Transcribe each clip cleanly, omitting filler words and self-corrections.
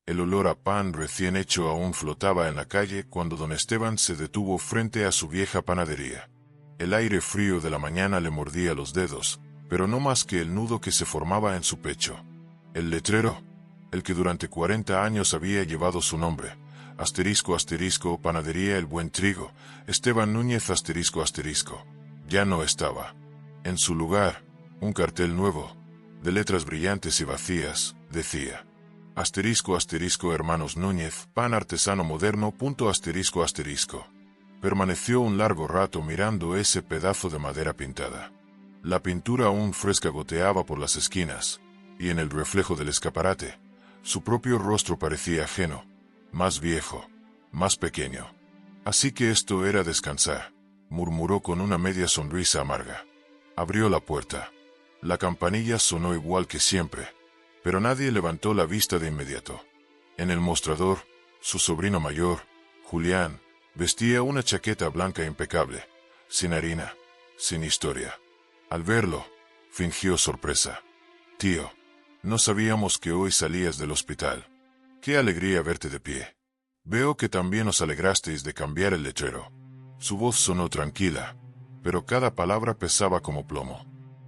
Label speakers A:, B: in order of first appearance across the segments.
A: El olor a pan recién hecho aún flotaba en la calle cuando don Esteban se detuvo frente a su vieja panadería. El aire frío de la mañana le mordía los dedos, pero no más que el nudo que se formaba en su pecho. El letrero, el que durante 40 años había llevado su nombre, **, panadería El Buen Trigo, Esteban Núñez **, ya no estaba. En su lugar, un cartel nuevo, de letras brillantes y vacías, decía: Hermanos Núñez, pan artesano moderno. Permaneció un largo rato mirando ese pedazo de madera pintada. La pintura aún fresca goteaba por las esquinas, y en el reflejo del escaparate, su propio rostro parecía ajeno, más viejo, más pequeño. Así que esto era descansar, murmuró con una media sonrisa amarga. Abrió la puerta. La campanilla sonó igual que siempre, pero nadie levantó la vista de inmediato. En el mostrador, su sobrino mayor, Julián, vestía una chaqueta blanca impecable, sin harina, sin historia. Al verlo, fingió sorpresa. Tío, no sabíamos que hoy salías del hospital. Qué alegría verte de pie. Veo que también os alegrasteis de cambiar el letrero. Su voz sonó tranquila, pero cada palabra pesaba como plomo.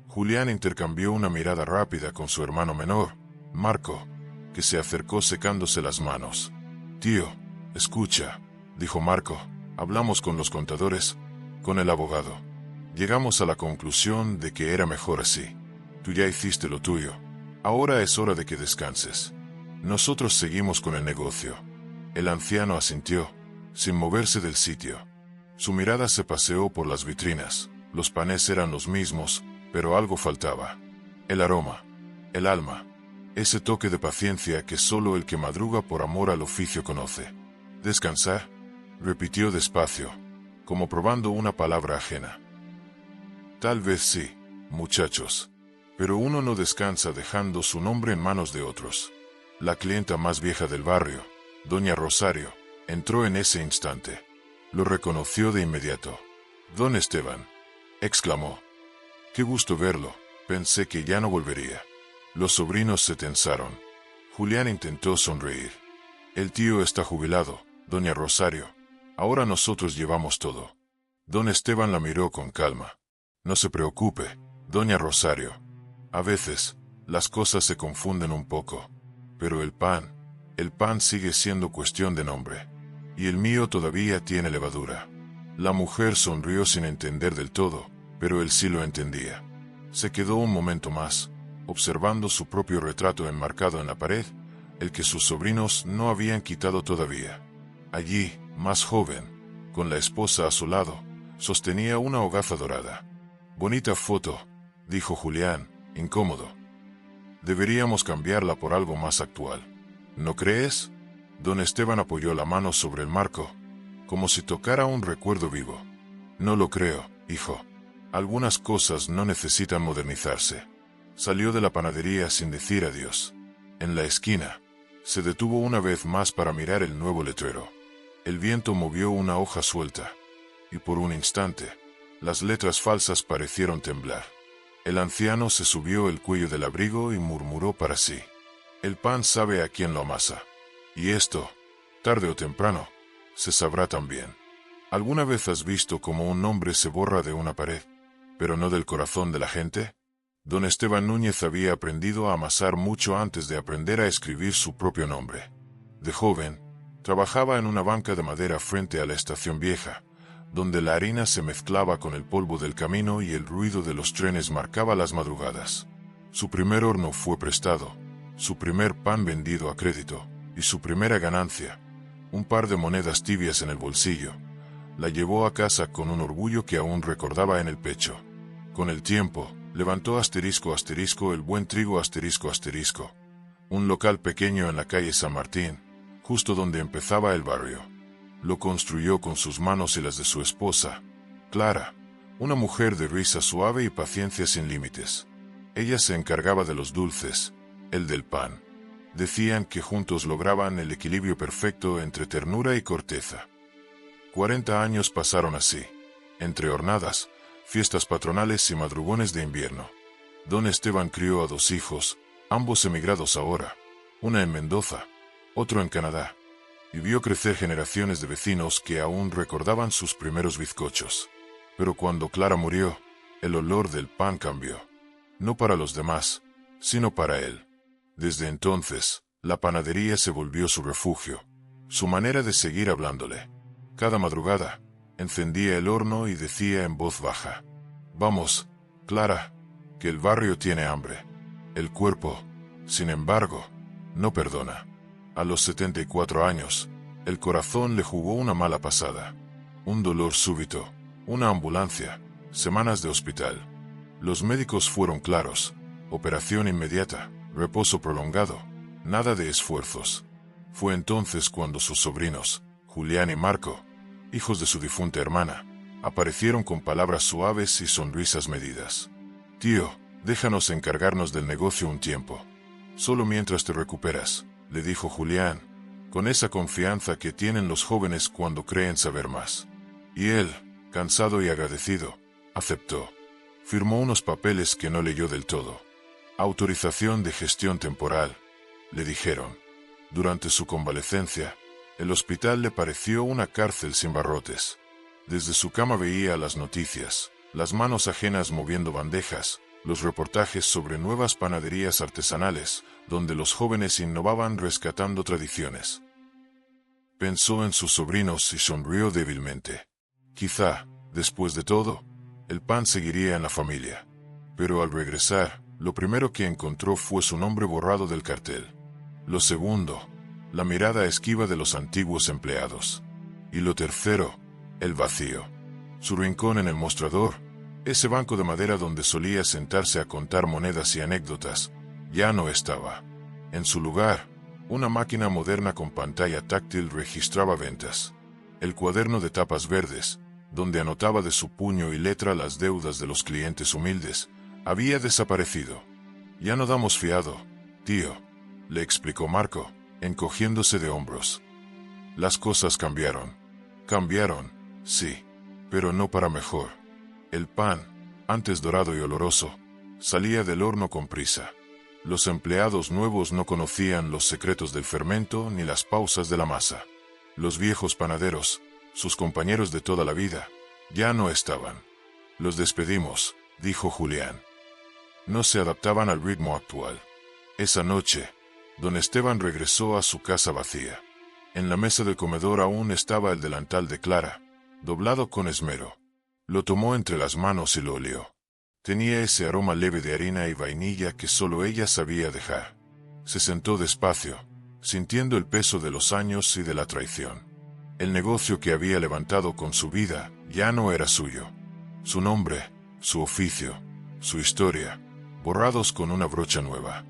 A: Julián intercambió una mirada rápida con su hermano menor, Marco, que se acercó secándose las manos. Tío, escucha, dijo Marco, hablamos con los contadores, con el abogado. Llegamos a la conclusión de que era mejor así. Tú ya hiciste lo tuyo. Ahora es hora de que descanses. Nosotros seguimos con el negocio. El anciano asintió, sin moverse del sitio. Su mirada se paseó por las vitrinas. Los panes eran los mismos, pero algo faltaba. El aroma, el alma, ese toque de paciencia que solo el que madruga por amor al oficio conoce. ¿Descansar?, repitió despacio, como probando una palabra ajena. Tal vez sí, muchachos, pero uno no descansa dejando su nombre en manos de otros. La clienta más vieja del barrio, doña Rosario, entró en ese instante. Lo reconoció de inmediato. Don Esteban, exclamó. Qué gusto verlo, pensé que ya no volvería. Los sobrinos se tensaron. Julián intentó sonreír. El tío está jubilado, doña Rosario. Ahora nosotros llevamos todo. Don Esteban la miró con calma. No se preocupe, doña Rosario. A veces, las cosas se confunden un poco. Pero el pan sigue siendo cuestión de nombre. Y el mío todavía tiene levadura. La mujer sonrió sin entender del todo, pero él sí lo entendía. Se quedó un momento más, observando su propio retrato enmarcado en la pared, el que sus sobrinos no habían quitado todavía. Allí, más joven, con la esposa a su lado, sostenía una hogaza dorada. Bonita foto, dijo Julián, incómodo. Deberíamos cambiarla por algo más actual. ¿No crees? Don Esteban apoyó la mano sobre el marco, como si tocara un recuerdo vivo. No lo creo, hijo. Algunas cosas no necesitan modernizarse. Salió de la panadería sin decir adiós. En la esquina, se detuvo una vez más para mirar el nuevo letrero. El viento movió una hoja suelta, y por un instante, las letras falsas parecieron temblar. El anciano se subió el cuello del abrigo y murmuró para sí. El pan sabe a quien lo amasa. Y esto, tarde o temprano, se sabrá también. ¿Alguna vez has visto cómo un nombre se borra de una pared, pero no del corazón de la gente? Don Esteban Núñez había aprendido a amasar mucho antes de aprender a escribir su propio nombre. De joven, trabajaba en una banca de madera frente a la estación vieja, donde la harina se mezclaba con el polvo del camino y el ruido de los trenes marcaba las madrugadas. Su primer horno fue prestado, su primer pan vendido a crédito, y su primera ganancia, un par de monedas tibias en el bolsillo, la llevó a casa con un orgullo que aún recordaba en el pecho. Con el tiempo, levantó El Buen Trigo un local pequeño en la calle San Martín, justo donde empezaba el barrio. Lo construyó con sus manos y las de su esposa, Clara, una mujer de risa suave y paciencia sin límites. Ella se encargaba de los dulces, él del pan. Decían que juntos lograban el equilibrio perfecto entre ternura y corteza. 40 años pasaron así, entre hornadas, fiestas patronales y madrugones de invierno. Don Esteban crió a 2 hijos, ambos emigrados ahora, una en Mendoza, otro en Canadá, y vio crecer generaciones de vecinos que aún recordaban sus primeros bizcochos. Pero cuando Clara murió, el olor del pan cambió. No para los demás, sino para él. Desde entonces, la panadería se volvió su refugio, su manera de seguir hablándole. Cada madrugada, encendía el horno y decía en voz baja: «Vamos, Clara, que el barrio tiene hambre». El cuerpo, sin embargo, no perdona. A los 74 años, el corazón le jugó una mala pasada. Un dolor súbito, una ambulancia, semanas de hospital. Los médicos fueron claros: operación inmediata, reposo prolongado, nada de esfuerzos. Fue entonces cuando sus sobrinos, Julián y Marco, hijos de su difunta hermana, aparecieron con palabras suaves y sonrisas medidas. «Tío, déjanos encargarnos del negocio un tiempo. Solo mientras te recuperas», le dijo Julián, con esa confianza que tienen los jóvenes cuando creen saber más. Y él, cansado y agradecido, aceptó. Firmó unos papeles que no leyó del todo. «Autorización de gestión temporal», le dijeron. Durante su convalecencia, el hospital le pareció una cárcel sin barrotes. Desde su cama veía las noticias, las manos ajenas moviendo bandejas, los reportajes sobre nuevas panaderías artesanales, donde los jóvenes innovaban rescatando tradiciones. Pensó en sus sobrinos y sonrió débilmente. Quizá, después de todo, el pan seguiría en la familia. Pero al regresar, lo primero que encontró fue su nombre borrado del cartel. Lo segundo, la mirada esquiva de los antiguos empleados. Y lo tercero, el vacío. Su rincón en el mostrador, ese banco de madera donde solía sentarse a contar monedas y anécdotas, ya no estaba. En su lugar, una máquina moderna con pantalla táctil registraba ventas. El cuaderno de tapas verdes, donde anotaba de su puño y letra las deudas de los clientes humildes, había desaparecido. «Ya no damos fiado, tío», le explicó Marco, encogiéndose de hombros. Las cosas cambiaron. Cambiaron, sí, pero no para mejor. El pan, antes dorado y oloroso, salía del horno con prisa. Los empleados nuevos no conocían los secretos del fermento ni las pausas de la masa. Los viejos panaderos, sus compañeros de toda la vida, ya no estaban. «Los despedimos», dijo Julián. No se adaptaban al ritmo actual. Esa noche, don Esteban regresó a su casa vacía. En la mesa del comedor aún estaba el delantal de Clara, doblado con esmero. Lo tomó entre las manos y lo olió. Tenía ese aroma leve de harina y vainilla que solo ella sabía dejar. Se sentó despacio, sintiendo el peso de los años y de la traición. El negocio que había levantado con su vida ya no era suyo. Su nombre, su oficio, su historia, borrados con una brocha nueva.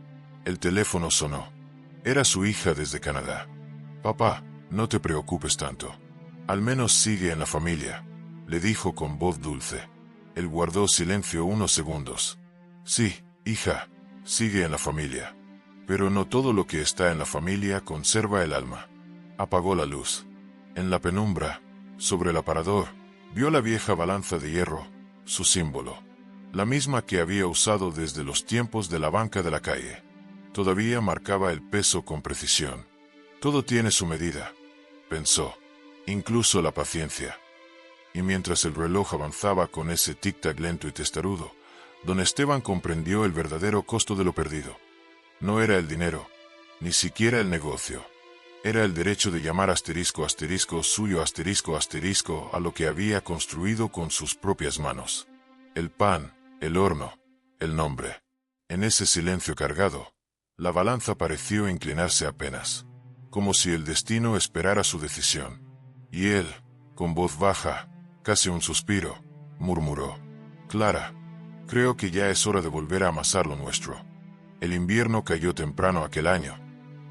A: El teléfono sonó. Era su hija desde Canadá. «Papá, no te preocupes tanto. Al menos sigue en la familia», le dijo con voz dulce. Él guardó silencio unos segundos. «Sí, hija, sigue en la familia. Pero no todo lo que está en la familia conserva el alma». Apagó la luz. En la penumbra, sobre el aparador, vio la vieja balanza de hierro, su símbolo. La misma que había usado desde los tiempos de la banca de la calle. Todavía marcaba el peso con precisión. «Todo tiene su medida», pensó, «incluso la paciencia». Y mientras el reloj avanzaba con ese tic-tac lento y testarudo, don Esteban comprendió el verdadero costo de lo perdido. No era el dinero, ni siquiera el negocio. Era el derecho de llamar asterisco asterisco suyo asterisco asterisco a lo que había construido con sus propias manos. El pan, el horno, el nombre. En ese silencio cargado, la balanza pareció inclinarse apenas, como si el destino esperara su decisión. Y él, con voz baja, casi un suspiro, murmuró: «Clara, creo que ya es hora de volver a amasar lo nuestro». El invierno cayó temprano aquel año,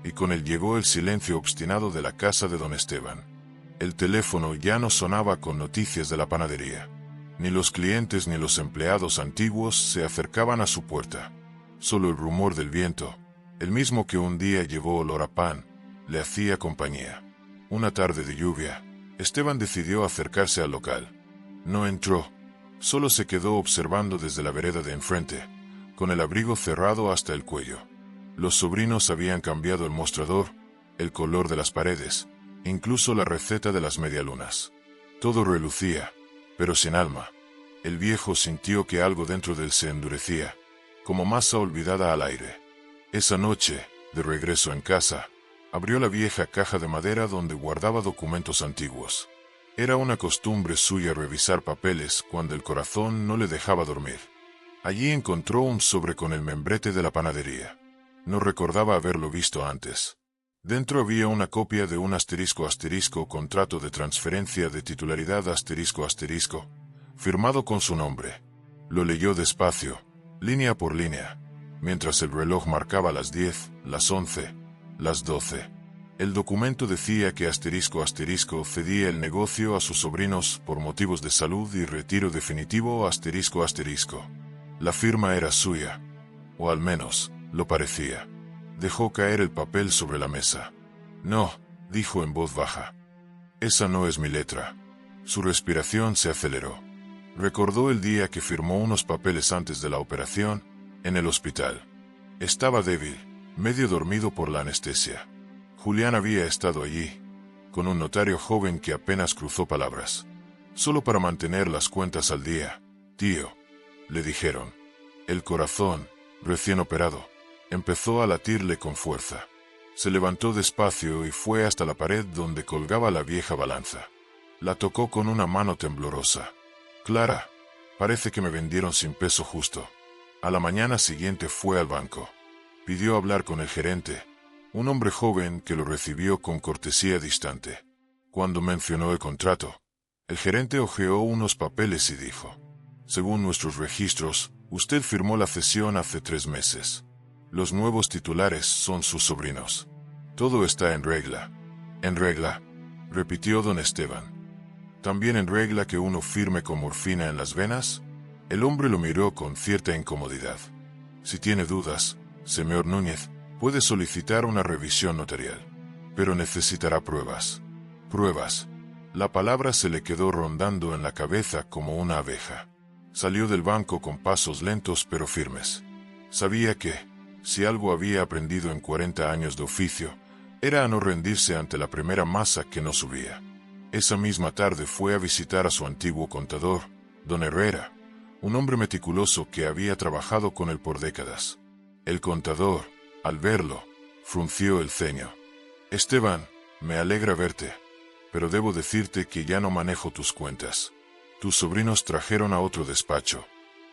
A: y con él llegó el silencio obstinado de la casa de don Esteban. El teléfono ya no sonaba con noticias de la panadería. Ni los clientes ni los empleados antiguos se acercaban a su puerta. Solo el rumor del viento, el mismo que un día llevó olor a pan, le hacía compañía. Una tarde de lluvia, Esteban decidió acercarse al local. No entró, solo se quedó observando desde la vereda de enfrente, con el abrigo cerrado hasta el cuello. Los sobrinos habían cambiado el mostrador, el color de las paredes, incluso la receta de las medialunas. Todo relucía, pero sin alma. El viejo sintió que algo dentro de él se endurecía, como masa olvidada al aire. Esa noche, de regreso en casa, abrió la vieja caja de madera donde guardaba documentos antiguos. Era una costumbre suya revisar papeles cuando el corazón no le dejaba dormir. Allí encontró un sobre con el membrete de la panadería. No recordaba haberlo visto antes. Dentro había una copia de un *** contrato de transferencia de titularidad ***, firmado con su nombre. Lo leyó despacio, línea por línea, mientras el reloj marcaba las 10, las 11, las 12. El documento decía que *** cedía el negocio a sus sobrinos por motivos de salud y retiro definitivo ***. La firma era suya, o al menos, lo parecía. Dejó caer el papel sobre la mesa. No, dijo en voz baja. Esa no es mi letra. Su respiración se aceleró. Recordó el día que firmó unos papeles antes de la operación, en el hospital. Estaba débil, medio dormido por la anestesia. Julián había estado allí, con un notario joven que apenas cruzó palabras. Solo para mantener las cuentas al día, tío, le dijeron. El corazón, recién operado, empezó a latirle con fuerza. Se levantó despacio y fue hasta la pared donde colgaba la vieja balanza. La tocó con una mano temblorosa. Clara, parece que me vendieron sin peso justo. A la mañana siguiente fue al banco. Pidió hablar con el gerente, un hombre joven que lo recibió con cortesía distante. Cuando mencionó el contrato, el gerente hojeó unos papeles y dijo: según nuestros registros, usted firmó la cesión hace 3 meses. Los nuevos titulares son sus sobrinos. Todo está en regla. ¿En regla?, repitió don Esteban. ¿También en regla que uno firme con morfina en las venas? El hombre lo miró con cierta incomodidad. Si tiene dudas, señor Núñez, puede solicitar una revisión notarial. Pero necesitará pruebas. Pruebas. La palabra se le quedó rondando en la cabeza como una abeja. Salió del banco con pasos lentos pero firmes. Sabía que, si algo había aprendido en 40 años de oficio, era a no rendirse ante la primera masa que no subía. Esa misma tarde fue a visitar a su antiguo contador, don Herrera, un hombre meticuloso que había trabajado con él por décadas. El contador, al verlo, frunció el ceño. Esteban, me alegra verte, pero debo decirte que ya no manejo tus cuentas. Tus sobrinos trajeron a otro despacho.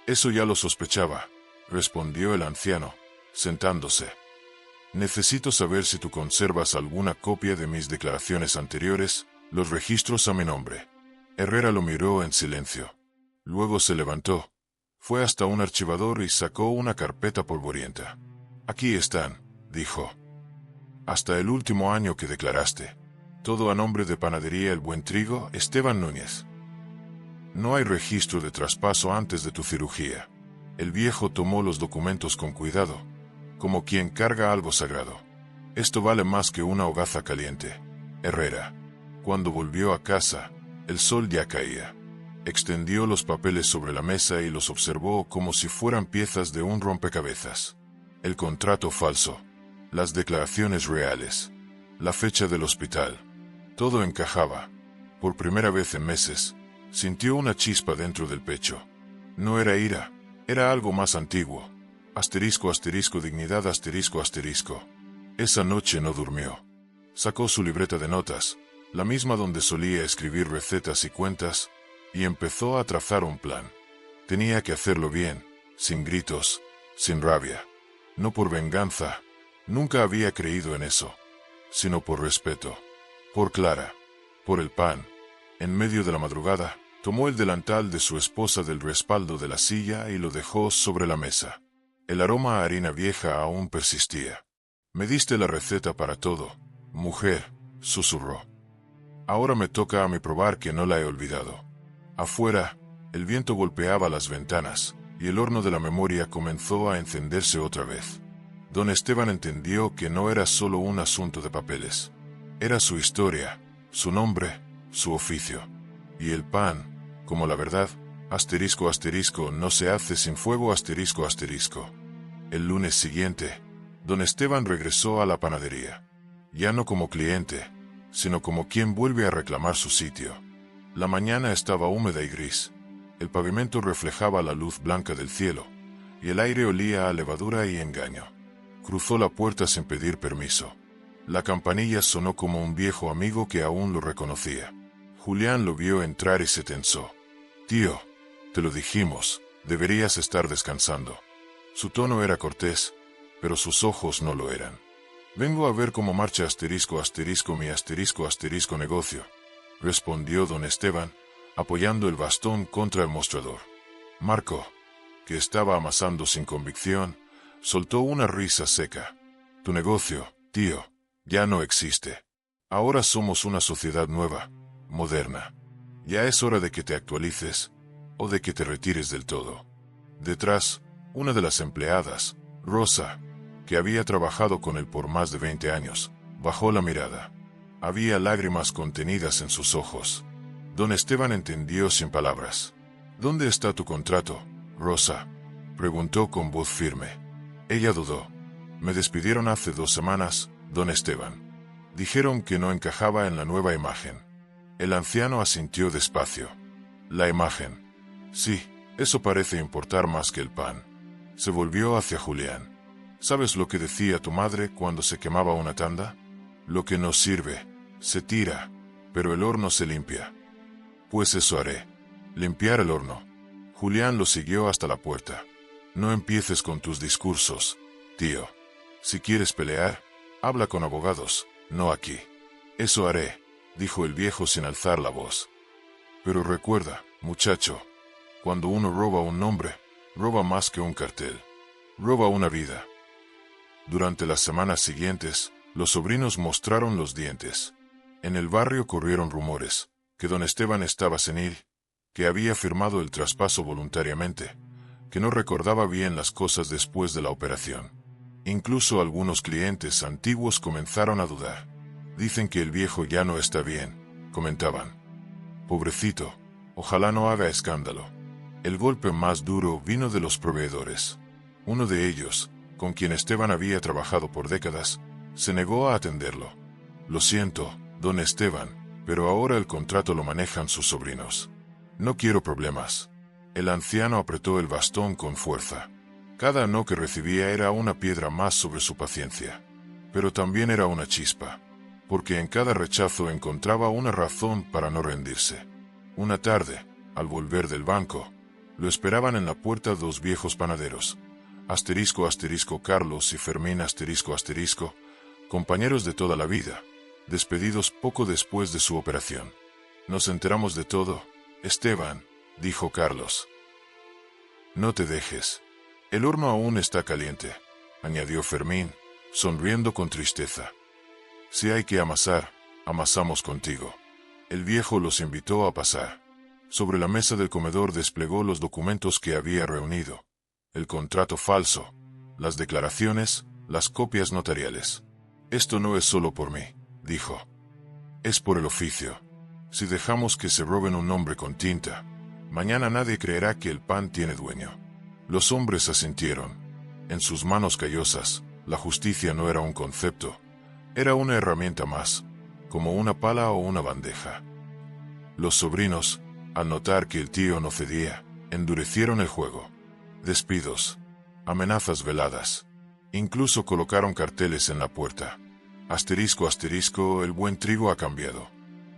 A: Eso ya lo sospechaba, respondió el anciano, sentándose. Necesito saber si tú conservas alguna copia de mis declaraciones anteriores, los registros a mi nombre. Herrera lo miró en silencio. Luego se levantó. Fue hasta un archivador y sacó una carpeta polvorienta. Aquí están, dijo. Hasta el último año que declaraste. Todo a nombre de Panadería El Buen Trigo, Esteban Núñez. No hay registro de traspaso antes de tu cirugía. El viejo tomó los documentos con cuidado, como quien carga algo sagrado. Esto vale más que una hogaza caliente. Herrera. Cuando volvió a casa, el sol ya caía. Extendió los papeles sobre la mesa y los observó como si fueran piezas de un rompecabezas. El contrato falso, las declaraciones reales, la fecha del hospital. Todo encajaba. Por primera vez en meses, sintió una chispa dentro del pecho. No era ira, era algo más antiguo. Dignidad Esa noche no durmió. Sacó su libreta de notas, la misma donde solía escribir recetas y cuentas, y empezó a trazar un plan. Tenía que hacerlo bien, sin gritos, sin rabia. No por venganza, nunca había creído en eso, sino por respeto. Por Clara, por el pan. En medio de la madrugada, tomó el delantal de su esposa del respaldo de la silla y lo dejó sobre la mesa. El aroma a harina vieja aún persistía. Me diste la receta para todo, mujer, susurró. Ahora me toca a mí probar que no la he olvidado. Afuera, el viento golpeaba las ventanas, y el horno de la memoria comenzó a encenderse otra vez. Don Esteban entendió que no era solo un asunto de papeles. Era su historia, su nombre, su oficio. Y el pan, como la verdad, no se hace sin fuego El lunes siguiente, don Esteban regresó a la panadería. ya no como cliente, sino como quien vuelve a reclamar su sitio. La mañana estaba húmeda y gris. El pavimento reflejaba la luz blanca del cielo, y el aire olía a levadura y engaño. Cruzó la puerta sin pedir permiso. La campanilla sonó como un viejo amigo que aún lo reconocía. Julián lo vio entrar y se tensó. «Tío, te lo dijimos, deberías estar descansando». Su tono era cortés, pero sus ojos no lo eran. «Vengo a ver cómo marcha mi negocio», respondió don Esteban, apoyando el bastón contra el mostrador. Marco, que estaba amasando sin convicción, soltó una risa seca. «Tu negocio, tío, ya no existe. Ahora somos una sociedad nueva, moderna. Ya es hora de que te actualices, o de que te retires del todo». Detrás, una de las empleadas, Rosa, que había trabajado con él por más de 20 años, bajó la mirada. Había lágrimas contenidas en sus ojos. Don Esteban entendió sin palabras. «¿Dónde está tu contrato, Rosa?», preguntó con voz firme. Ella dudó. «Me despidieron hace 2 semanas, don Esteban. Dijeron que no encajaba en la nueva imagen». El anciano asintió despacio. «La imagen. Sí, eso parece importar más que el pan». Se volvió hacia Julián. «¿Sabes lo que decía tu madre cuando se quemaba una tanda? Lo que no sirve, se tira, pero el horno se limpia». «Pues eso haré. Limpiar el horno». Julián lo siguió hasta la puerta. «No empieces con tus discursos, tío. Si quieres pelear, habla con abogados, no aquí». «Eso haré», dijo el viejo sin alzar la voz. «Pero recuerda, muchacho, cuando uno roba un nombre, roba más que un cartel. Roba una vida». Durante las semanas siguientes, los sobrinos mostraron los dientes. En el barrio corrieron rumores, que don Esteban estaba senil, que había firmado el traspaso voluntariamente, que no recordaba bien las cosas después de la operación. Incluso algunos clientes antiguos comenzaron a dudar. «Dicen que el viejo ya no está bien», comentaban. «Pobrecito, ojalá no haga escándalo». El golpe más duro vino de los proveedores. Uno de ellos, con quien Esteban había trabajado por décadas, se negó a atenderlo. «Lo siento, don Esteban, pero ahora el contrato lo manejan sus sobrinos. No quiero problemas». El anciano apretó el bastón con fuerza. Cada no que recibía era una piedra más sobre su paciencia. Pero también era una chispa, porque en cada rechazo encontraba una razón para no rendirse. Una tarde, al volver del banco, lo esperaban en la puerta 2 viejos panaderos, Carlos y Fermín compañeros de toda la vida, despedidos poco después de su operación. «Nos enteramos de todo, Esteban», dijo Carlos. «No te dejes. El horno aún está caliente», añadió Fermín, sonriendo con tristeza. «Si hay que amasar, amasamos contigo». El viejo los invitó a pasar. Sobre la mesa del comedor desplegó los documentos que había reunido: el contrato falso, las declaraciones, las copias notariales. «Esto no es solo por mí», dijo. «Es por el oficio. Si dejamos que se roben un nombre con tinta, mañana nadie creerá que el pan tiene dueño». Los hombres asintieron. En sus manos callosas, la justicia no era un concepto, era una herramienta más, como una pala o una bandeja. Los sobrinos, al notar que el tío no cedía, endurecieron el juego. Despidos, amenazas veladas. Incluso colocaron carteles en la puerta. El buen trigo ha cambiado.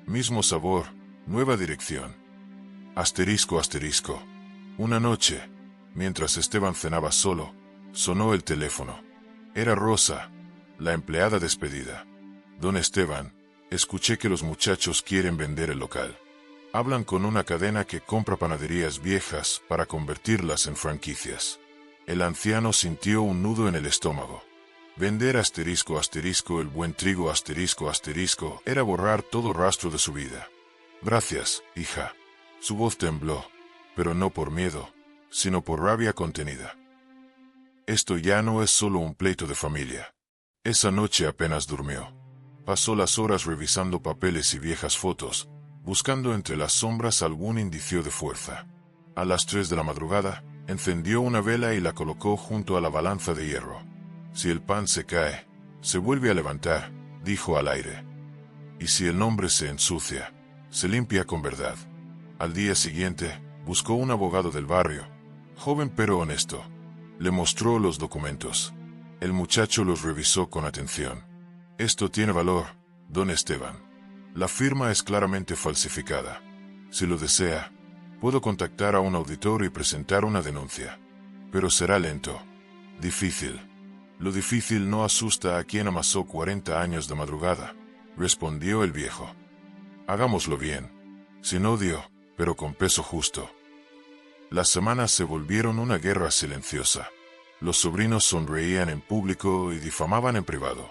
A: Mismo sabor, nueva dirección. Una noche, mientras Esteban cenaba solo, sonó el teléfono. Era Rosa, la empleada despedida. «Don Esteban, escuché que los muchachos quieren vender el local. Hablan con una cadena que compra panaderías viejas para convertirlas en franquicias». El anciano sintió un nudo en el estómago. Vender el buen trigo era borrar todo rastro de su vida. «Gracias, hija». Su voz tembló, pero no por miedo, sino por rabia contenida. Esto ya no es solo un pleito de familia. Esa noche apenas durmió. Pasó las horas revisando papeles y viejas fotos, buscando entre las sombras algún indicio de fuerza. A las 3 de la madrugada, encendió una vela y la colocó junto a la balanza de hierro. «Si el pan se cae, se vuelve a levantar», dijo al aire. Y si el nombre se ensucia, se limpia con verdad. Al día siguiente, buscó un abogado del barrio, joven pero honesto. Le mostró los documentos. El muchacho los revisó con atención. Esto tiene valor, don Esteban. La firma es claramente falsificada. Si lo desea, puedo contactar a un auditor y presentar una denuncia. Pero será lento. Difícil. Lo difícil no asusta a quien amasó 40 años de madrugada, respondió el viejo. Hagámoslo bien. Sin odio, pero con peso justo. Las semanas se volvieron una guerra silenciosa. Los sobrinos sonreían en público y difamaban en privado.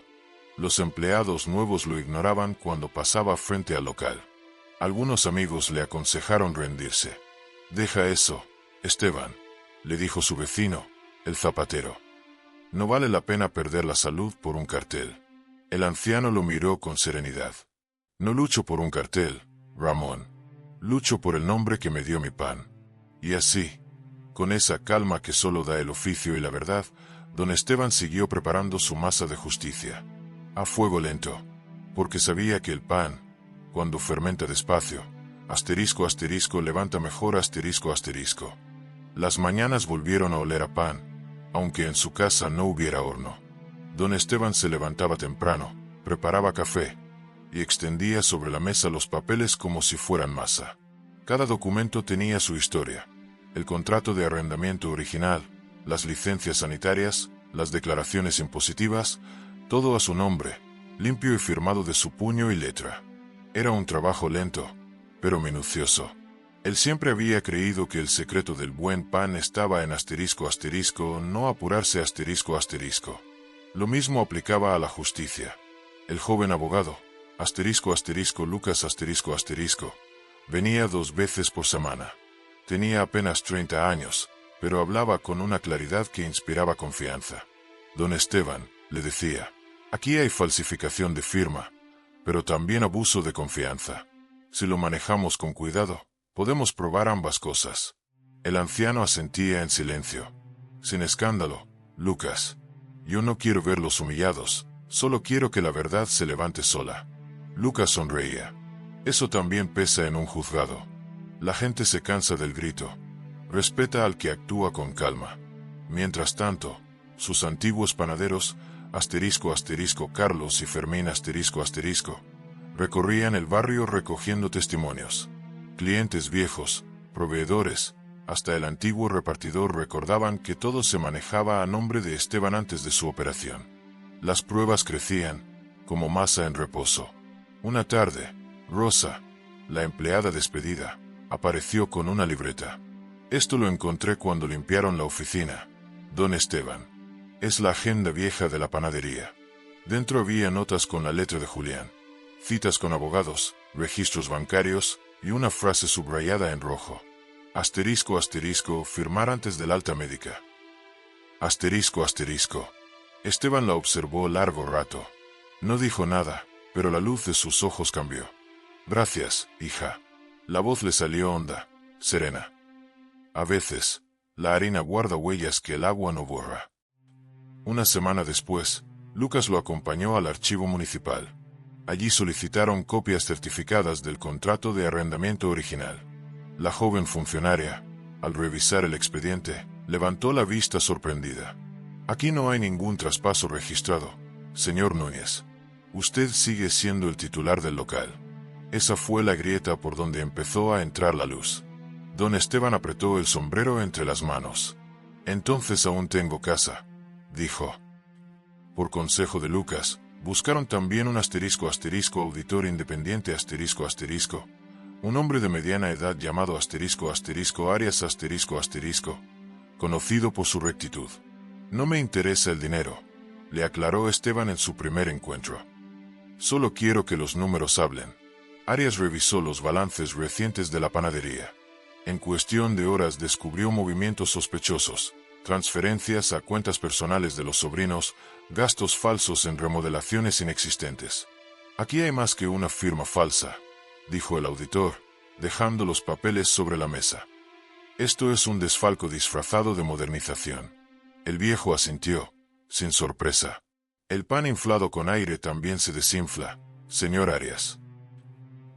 A: Los empleados nuevos lo ignoraban cuando pasaba frente al local. Algunos amigos le aconsejaron rendirse. Deja eso, Esteban, le dijo su vecino, el zapatero. No vale la pena perder la salud por un cartel. El anciano lo miró con serenidad. No lucho por un cartel, Ramón. Lucho por el nombre que me dio mi pan. Y así, con esa calma que solo da el oficio y la verdad, don Esteban siguió preparando su masa de justicia. A fuego lento, porque sabía que el pan, cuando fermenta despacio, levanta mejor *. Las mañanas volvieron a oler a pan, aunque en su casa no hubiera horno. Don Esteban se levantaba temprano, preparaba café, y extendía sobre la mesa los papeles como si fueran masa. Cada documento tenía su historia. El contrato de arrendamiento original, las licencias sanitarias, las declaraciones impositivas, todo a su nombre, limpio y firmado de su puño y letra. Era un trabajo lento, pero minucioso. Él siempre había creído que el secreto del buen pan estaba en *, no apurarse *. Lo mismo aplicaba a la justicia. El joven abogado, Lucas *, venía 2 veces por semana. Tenía apenas 30 años, pero hablaba con una claridad que inspiraba confianza. Don Esteban, le decía, aquí hay falsificación de firma, pero también abuso de confianza. Si lo manejamos con cuidado, podemos probar ambas cosas. El anciano asentía en silencio. Sin escándalo, Lucas. Yo no quiero verlos humillados, solo quiero que la verdad se levante sola. Lucas sonreía. Eso también pesa en un juzgado. La gente se cansa del grito. Respeta al que actúa con calma. Mientras tanto, sus antiguos panaderos, Carlos y Fermín recorrían el barrio recogiendo testimonios. Clientes viejos, proveedores, hasta el antiguo repartidor recordaban que todo se manejaba a nombre de Esteban antes de su operación. Las pruebas crecían, como masa en reposo. Una tarde, Rosa, la empleada despedida, apareció con una libreta. Esto lo encontré cuando limpiaron la oficina, don Esteban. Es la agenda vieja de la panadería. Dentro había notas con la letra de Julián, citas con abogados, registros bancarios y una frase subrayada en rojo. Firmar antes del alta médica. Esteban la observó largo rato. No dijo nada, pero la luz de sus ojos cambió. Gracias, hija. La voz le salió honda, serena. A veces, la harina guarda huellas que el agua no borra. Una semana después, Lucas lo acompañó al archivo municipal. Allí solicitaron copias certificadas del contrato de arrendamiento original. La joven funcionaria, al revisar el expediente, levantó la vista sorprendida. Aquí no hay ningún traspaso registrado, señor Núñez. Usted sigue siendo el titular del local. Esa fue la grieta por donde empezó a entrar la luz. Don Esteban apretó el sombrero entre las manos. Entonces aún tengo casa, dijo. Por consejo de Lucas, buscaron también un auditor independiente un hombre de mediana edad llamado Arias conocido por su rectitud. No me interesa el dinero, le aclaró Esteban en su primer encuentro. Solo quiero que los números hablen. Arias revisó los balances recientes de la panadería. En cuestión de horas descubrió movimientos sospechosos, transferencias a cuentas personales de los sobrinos, gastos falsos en remodelaciones inexistentes. Aquí hay más que una firma falsa, dijo el auditor, dejando los papeles sobre la mesa. Esto es un desfalco disfrazado de modernización. El viejo asintió, sin sorpresa. El pan inflado con aire también se desinfla, señor Arias.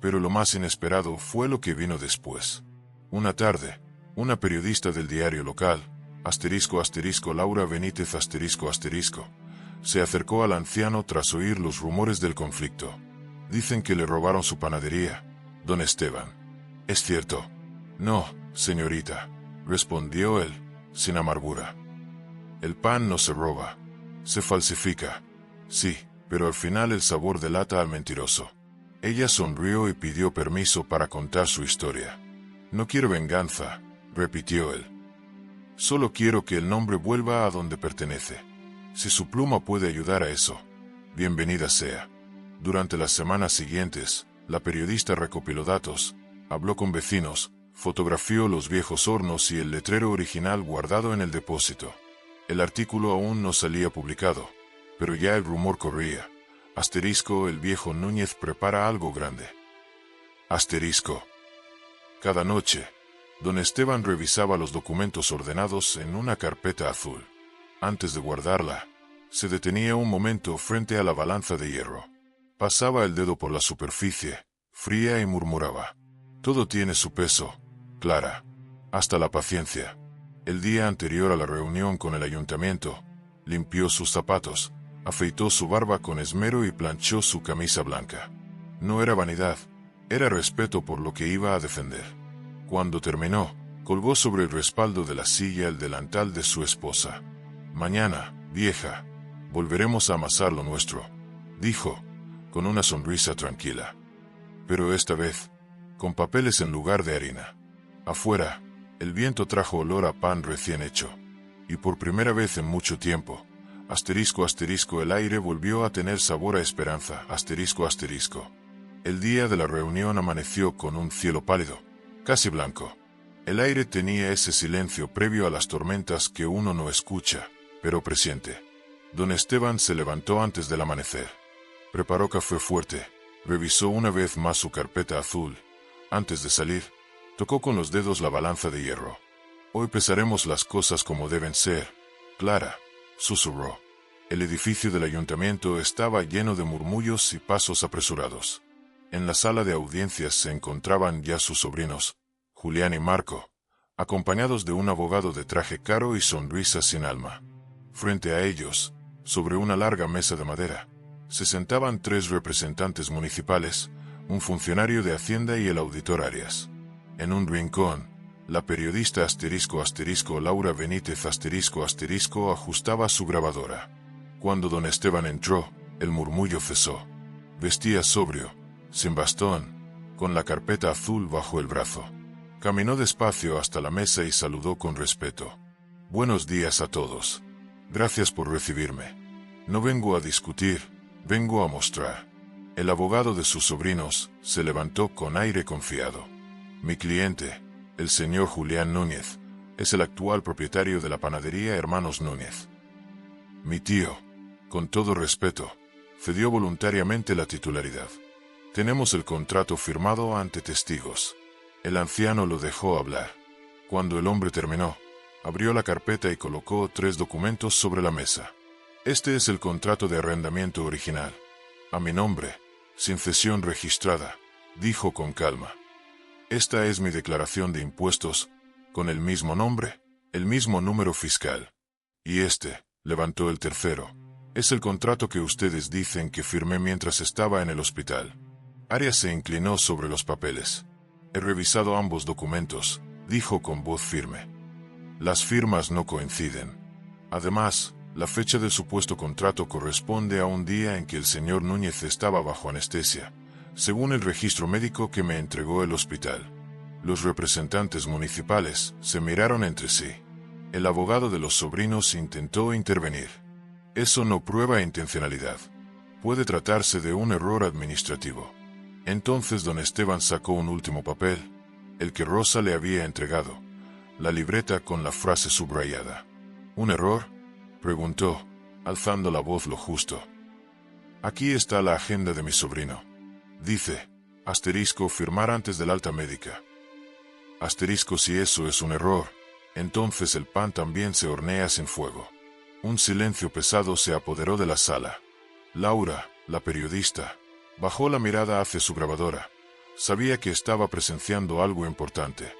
A: Pero lo más inesperado fue lo que vino después. Una tarde, una periodista del diario local, Laura Benítez se acercó al anciano tras oír los rumores del conflicto. Dicen que le robaron su panadería, don Esteban. ¿Es cierto? No, señorita, respondió él, sin amargura. El pan no se roba, se falsifica. Sí, pero al final el sabor delata al mentiroso. Ella sonrió y pidió permiso para contar su historia. No quiero venganza, repitió él. Solo quiero que el nombre vuelva a donde pertenece. Si su pluma puede ayudar a eso, bienvenida sea. Durante las semanas siguientes, la periodista recopiló datos, habló con vecinos, fotografió los viejos hornos y el letrero original guardado en el depósito. El artículo aún no salía publicado, pero ya el rumor corría. El viejo Núñez prepara algo grande. Cada noche, don Esteban revisaba los documentos ordenados en una carpeta azul. Antes de guardarla, se detenía un momento frente a la balanza de hierro. Pasaba el dedo por la superficie, fría, y murmuraba. Todo tiene su peso, Clara. Hasta la paciencia. El día anterior a la reunión con el ayuntamiento, limpió sus zapatos, afeitó su barba con esmero y planchó su camisa blanca. No era vanidad, era respeto por lo que iba a defender. Cuando terminó, colgó sobre el respaldo de la silla el delantal de su esposa. Mañana, vieja, volveremos a amasar lo nuestro, dijo, con una sonrisa tranquila. Pero esta vez, con papeles en lugar de harina. Afuera, el viento trajo olor a pan recién hecho. Y por primera vez en mucho tiempo, el aire volvió a tener sabor a esperanza, El día de la reunión amaneció con un cielo pálido, casi blanco. El aire tenía ese silencio previo a las tormentas que uno no escucha, pero presiente. Don Esteban se levantó antes del amanecer. Preparó café fuerte, revisó una vez más su carpeta azul. Antes de salir, tocó con los dedos la balanza de hierro. Hoy pesaremos las cosas como deben ser, Clara, susurró. El edificio del ayuntamiento estaba lleno de murmullos y pasos apresurados. En la sala de audiencias se encontraban ya sus sobrinos, Julián y Marco, acompañados de un abogado de traje caro y sonrisa sin alma. Frente a ellos, sobre una larga mesa de madera, se sentaban 3 representantes municipales, un funcionario de Hacienda y el auditor Arias. En un rincón, la periodista Laura Benítez ajustaba su grabadora. Cuando don Esteban entró, el murmullo cesó. Vestía sobrio, sin bastón, con la carpeta azul bajo el brazo. Caminó despacio hasta la mesa y saludó con respeto. Buenos días a todos. Gracias por recibirme. No vengo a discutir, vengo a mostrar. El abogado de sus sobrinos se levantó con aire confiado. Mi cliente, el señor Julián Núñez, es el actual propietario de la panadería Hermanos Núñez. Mi tío, con todo respeto, cedió voluntariamente la titularidad. Tenemos el contrato firmado ante testigos. El anciano lo dejó hablar. Cuando el hombre terminó, abrió la carpeta y colocó 3 documentos sobre la mesa. Este es el contrato de arrendamiento original. A mi nombre, sin cesión registrada, dijo con calma. Esta es mi declaración de impuestos, con el mismo nombre, el mismo número fiscal. Y este, levantó el tercero, es el contrato que ustedes dicen que firmé mientras estaba en el hospital. Arias se inclinó sobre los papeles. He revisado ambos documentos, dijo con voz firme. Las firmas no coinciden. Además, la fecha del supuesto contrato corresponde a un día en que el señor Núñez estaba bajo anestesia, según el registro médico que me entregó el hospital. Los representantes municipales se miraron entre sí. El abogado de los sobrinos intentó intervenir. Eso no prueba intencionalidad. Puede tratarse de un error administrativo. Entonces don Esteban sacó un último papel, el que Rosa le había entregado, la libreta con la frase subrayada. ¿Un error?, preguntó, alzando la voz lo justo. Aquí está la agenda de mi sobrino. Dice, firmar antes del alta médica. Si eso es un error, entonces el pan también se hornea sin fuego. Un silencio pesado se apoderó de la sala. Laura, la periodista, bajó la mirada hacia su grabadora. Sabía que estaba presenciando algo importante.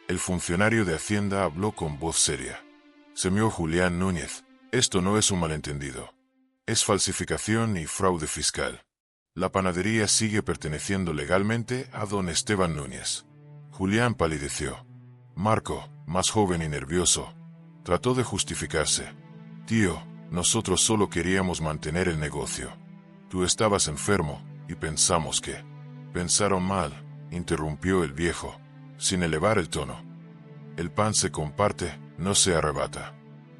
A: El funcionario de Hacienda habló con voz seria. Señor Julián Núñez, esto no es un malentendido. Es falsificación y fraude fiscal. La panadería sigue perteneciendo legalmente a don Esteban Núñez. Julián palideció. Marco, más joven y nervioso, trató de justificarse. Tío, nosotros solo queríamos mantener el negocio. Tú estabas enfermo, y pensamos que... Pensaron mal, interrumpió el viejo, sin elevar el tono. El pan se comparte, no se arrebata.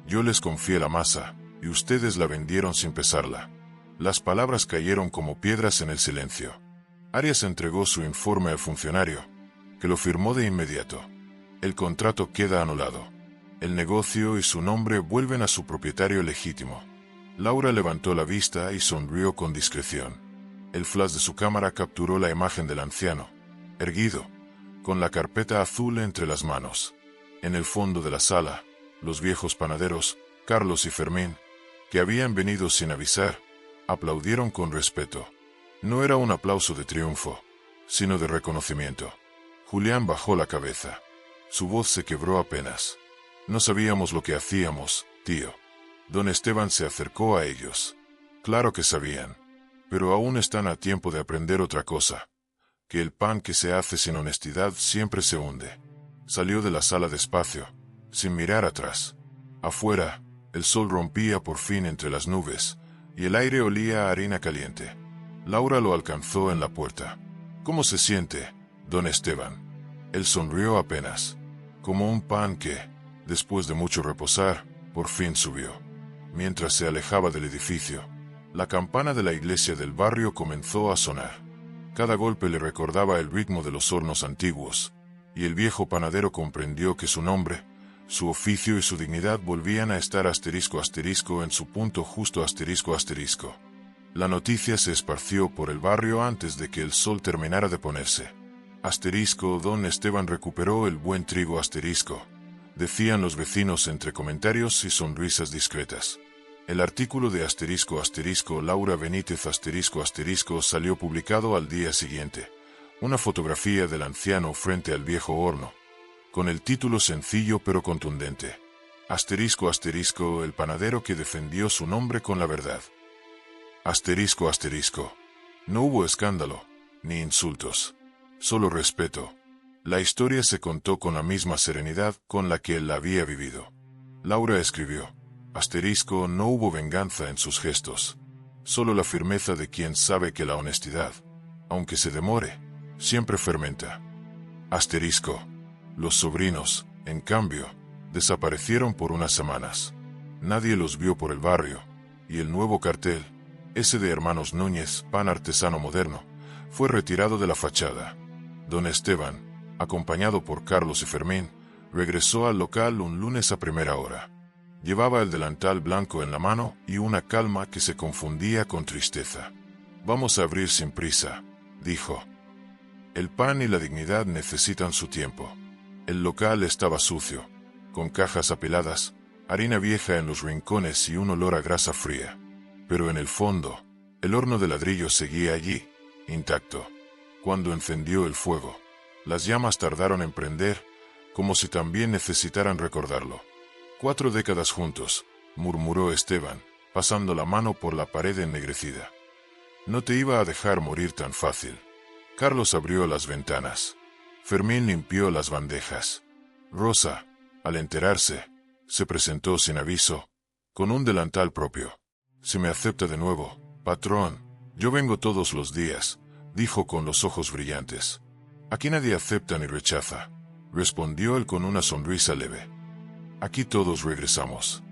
A: Yo les confié la masa, y ustedes la vendieron sin pesarla. Las palabras cayeron como piedras en el silencio. Arias entregó su informe al funcionario, que lo firmó de inmediato. El contrato queda anulado. El negocio y su nombre vuelven a su propietario legítimo. Laura levantó la vista y sonrió con discreción. El flash de su cámara capturó la imagen del anciano, erguido, con la carpeta azul entre las manos. En el fondo de la sala, los viejos panaderos, Carlos y Fermín, que habían venido sin avisar, aplaudieron con respeto. No era un aplauso de triunfo, sino de reconocimiento. Julián bajó la cabeza. Su voz se quebró apenas. No sabíamos lo que hacíamos, tío. Don Esteban se acercó a ellos. Claro que sabían. Pero aún están a tiempo de aprender otra cosa. Que el pan que se hace sin honestidad siempre se hunde. Salió de la sala despacio, sin mirar atrás. Afuera, el sol rompía por fin entre las nubes, y el aire olía a harina caliente. Laura lo alcanzó en la puerta. ¿Cómo se siente, don Esteban? Él sonrió apenas, como un pan que, después de mucho reposar, por fin subió. Mientras se alejaba del edificio, la campana de la iglesia del barrio comenzó a sonar. Cada golpe le recordaba el ritmo de los hornos antiguos, y el viejo panadero comprendió que su nombre, su oficio y su dignidad volvían a estar asterisco en su punto justo asterisco. La noticia se esparció por el barrio antes de que el sol terminara de ponerse. Don Esteban recuperó el buen trigo decían los vecinos entre comentarios y sonrisas discretas. El artículo de Laura Benítez salió publicado al día siguiente. Una fotografía del anciano frente al viejo horno, con el título sencillo pero contundente. El panadero que defendió su nombre con la verdad. No hubo escándalo, ni insultos. Solo respeto. La historia se contó con la misma serenidad con la que él la había vivido. Laura escribió. No hubo venganza en sus gestos. Solo la firmeza de quien sabe que la honestidad, aunque se demore, siempre fermenta. Los sobrinos, en cambio, desaparecieron por unas semanas. Nadie los vio por el barrio, y el nuevo cartel, ese de Hermanos Núñez, pan artesano moderno, fue retirado de la fachada. Don Esteban, acompañado por Carlos y Fermín, regresó al local un lunes a primera hora. Llevaba el delantal blanco en la mano y una calma que se confundía con tristeza. Vamos a abrir sin prisa, dijo. El pan y la dignidad necesitan su tiempo. El local estaba sucio, con cajas apiladas, harina vieja en los rincones y un olor a grasa fría. Pero en el fondo, el horno de ladrillo seguía allí, intacto. Cuando encendió el fuego, las llamas tardaron en prender, como si también necesitaran recordarlo. 4 décadas juntos, murmuró Esteban, pasando la mano por la pared ennegrecida. No te iba a dejar morir tan fácil. Carlos abrió las ventanas. Fermín limpió las bandejas. Rosa, al enterarse, se presentó sin aviso, con un delantal propio. Si me acepta de nuevo, patrón, yo vengo todos los días, dijo con los ojos brillantes. Aquí nadie acepta ni rechaza, respondió él con una sonrisa leve. Aquí todos regresamos.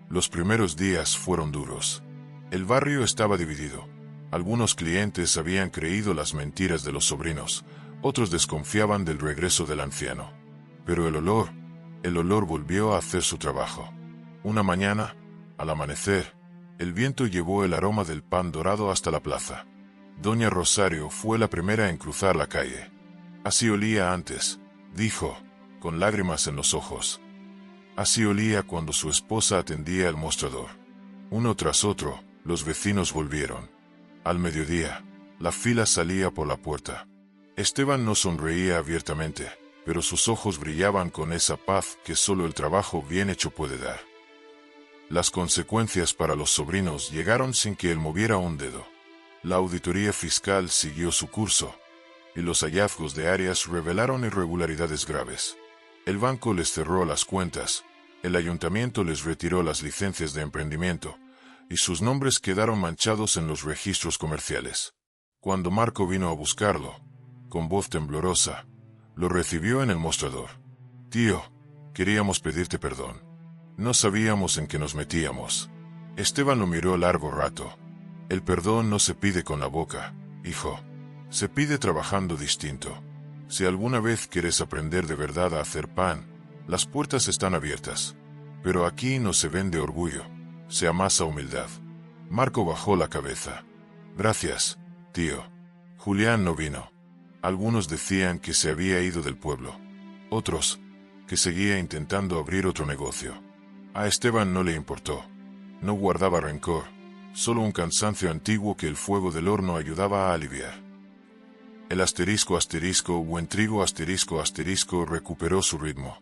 A: Los primeros días fueron duros. El barrio estaba dividido. Algunos clientes habían creído las mentiras de los sobrinos, otros desconfiaban del regreso del anciano. Pero el olor volvió a hacer su trabajo. Una mañana, al amanecer, el viento llevó el aroma del pan dorado hasta la plaza. Doña Rosario fue la primera en cruzar la calle. Así olía antes, dijo, con lágrimas en los ojos. Así olía cuando su esposa atendía el mostrador. Uno tras otro, los vecinos volvieron. Al mediodía, la fila salía por la puerta. Esteban no sonreía abiertamente, pero sus ojos brillaban con esa paz que solo el trabajo bien hecho puede dar. Las consecuencias para los sobrinos llegaron sin que él moviera un dedo. La auditoría fiscal siguió su curso, y los hallazgos de Arias revelaron irregularidades graves. El banco les cerró las cuentas, el ayuntamiento les retiró las licencias de emprendimiento, y sus nombres quedaron manchados en los registros comerciales. Cuando Marco vino a buscarlo, con voz temblorosa, lo recibió en el mostrador. «Tío, queríamos pedirte perdón. No sabíamos en qué nos metíamos». Esteban lo miró largo rato. «El perdón no se pide con la boca, hijo. Se pide trabajando distinto. Si alguna vez quieres aprender de verdad a hacer pan, las puertas están abiertas. Pero aquí no se vende orgullo, se amasa humildad». Marco bajó la cabeza. «Gracias, tío». Julián no vino. Algunos decían que se había ido del pueblo. Otros, que seguía intentando abrir otro negocio. A Esteban no le importó. No guardaba rencor, solo un cansancio antiguo que el fuego del horno ayudaba a aliviar. El buen trigo recuperó su ritmo.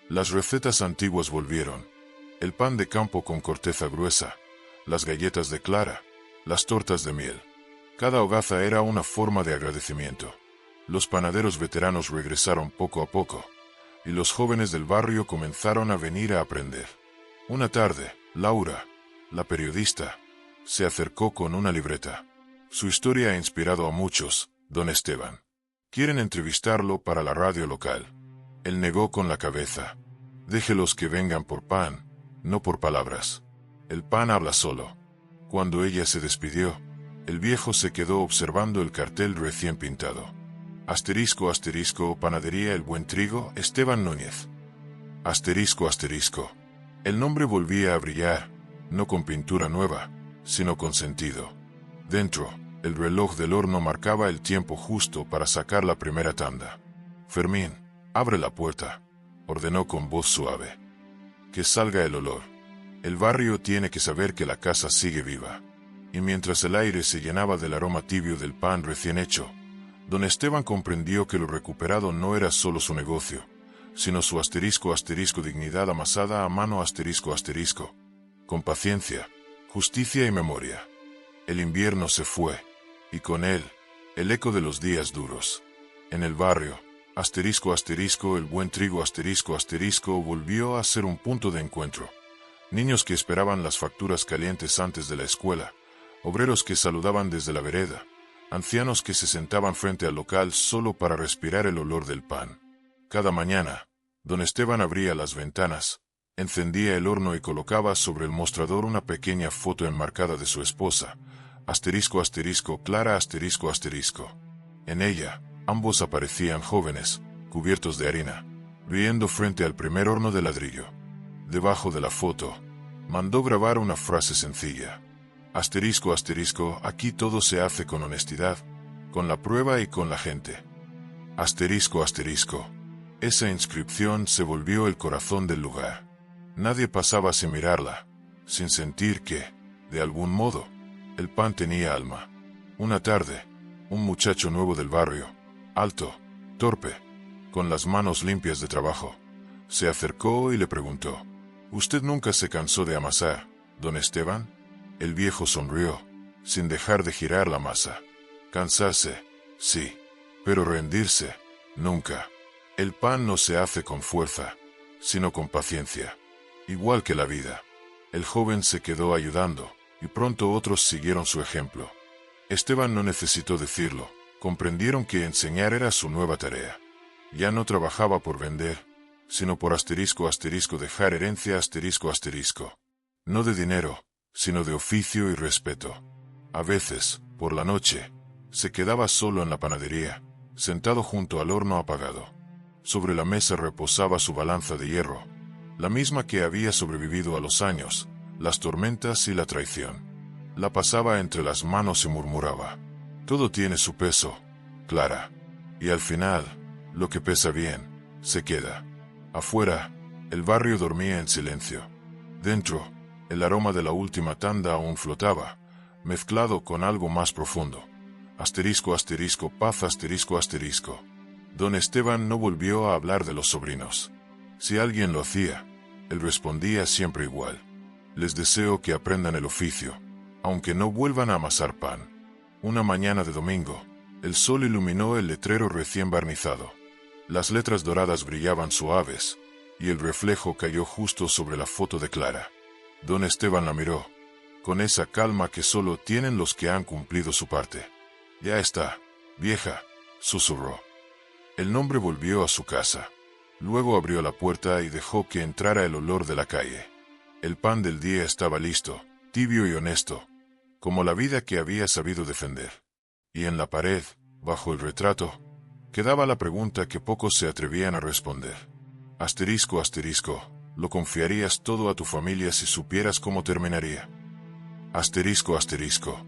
A: Las recetas antiguas volvieron. El pan de campo con corteza gruesa, las galletas de clara, las tortas de miel. Cada hogaza era una forma de agradecimiento. Los panaderos veteranos regresaron poco a poco, y los jóvenes del barrio comenzaron a venir a aprender. Una tarde, Laura, la periodista, se acercó con una libreta. Su historia ha inspirado a muchos, don Esteban. Quieren entrevistarlo para la radio local. Él negó con la cabeza. Déjelos que vengan por pan, no por palabras. El pan habla solo. Cuando ella se despidió, el viejo se quedó observando el cartel recién pintado. Panadería El Buen Trigo, Esteban Núñez. El nombre volvía a brillar, no con pintura nueva, sino con sentido. Dentro, el reloj del horno marcaba el tiempo justo para sacar la primera tanda. «Fermín, abre la puerta», ordenó con voz suave. «Que salga el olor. El barrio tiene que saber que la casa sigue viva». Y mientras el aire se llenaba del aroma tibio del pan recién hecho, don Esteban comprendió que lo recuperado no era solo su negocio, sino su dignidad amasada a mano con paciencia, justicia y memoria. El invierno se fue, y con él, el eco de los días duros. En el barrio, el Buen Trigo volvió a ser un punto de encuentro. Niños que esperaban las facturas calientes antes de la escuela, obreros que saludaban desde la vereda, ancianos que se sentaban frente al local solo para respirar el olor del pan. Cada mañana, don Esteban abría las ventanas, encendía el horno y colocaba sobre el mostrador una pequeña foto enmarcada de su esposa, Clara. En ella, ambos aparecían jóvenes, cubiertos de harina, riendo frente al primer horno de ladrillo. Debajo de la foto, mandó grabar una frase sencilla. Aquí todo se hace con honestidad, con la prueba y con la gente. Esa inscripción se volvió el corazón del lugar. Nadie pasaba sin mirarla, sin sentir que, de algún modo, el pan tenía alma. Una tarde, un muchacho nuevo del barrio, alto, torpe, con las manos limpias de trabajo, se acercó y le preguntó: «¿Usted nunca se cansó de amasar, don Esteban?» El viejo sonrió, sin dejar de girar la masa. «Cansarse, sí, pero rendirse, nunca. El pan no se hace con fuerza, sino con paciencia. Igual que la vida». El joven se quedó ayudando, y pronto otros siguieron su ejemplo. Esteban no necesitó decirlo, comprendieron que enseñar era su nueva tarea. Ya no trabajaba por vender, sino por dejar herencia No de dinero, sino de oficio y respeto. A veces, por la noche, se quedaba solo en la panadería, sentado junto al horno apagado. Sobre la mesa reposaba su balanza de hierro, la misma que había sobrevivido a los años, las tormentas y la traición. La pasaba entre las manos y murmuraba: «Todo tiene su peso, Clara. Y al final, lo que pesa bien, se queda. Afuera, El barrio dormía en silencio. Dentro, el aroma de la última tanda aún flotaba, mezclado con algo más profundo. Asterisco, asterisco, paz, asterisco, asterisco. Don Esteban no volvió a hablar de los sobrinos. Si alguien lo hacía, él respondía siempre igual. Les deseo que aprendan el oficio, aunque no vuelvan a amasar pan. Una mañana de domingo, el sol iluminó el letrero recién barnizado. Las letras doradas brillaban suaves, y el reflejo cayó justo sobre la foto de Clara. Don Esteban la miró, con esa calma que solo tienen los que han cumplido su parte. Ya está, vieja, susurró. El hombre volvió a su casa. Luego abrió la puerta y dejó que entrara el olor de la calle. El pan del día estaba listo, tibio y honesto, como la vida que había sabido defender. Y en la pared, bajo el retrato, quedaba la pregunta que pocos se atrevían a responder. Asterisco, asterisco, ¿lo confiarías todo a tu familia si supieras cómo terminaría? Asterisco, asterisco,